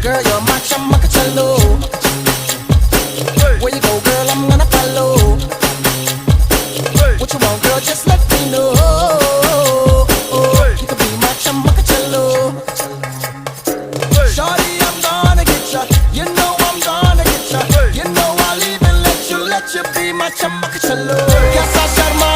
Girl, you're my chamacacello. Where you go, girl, I'm gonna follow. What you want, girl, just let me know. You could be my chamacacello. Shorty, I'm gonna get ya. You know I'm gonna get ya. You know I'll even let you be my chamacacello. Yes, I shot my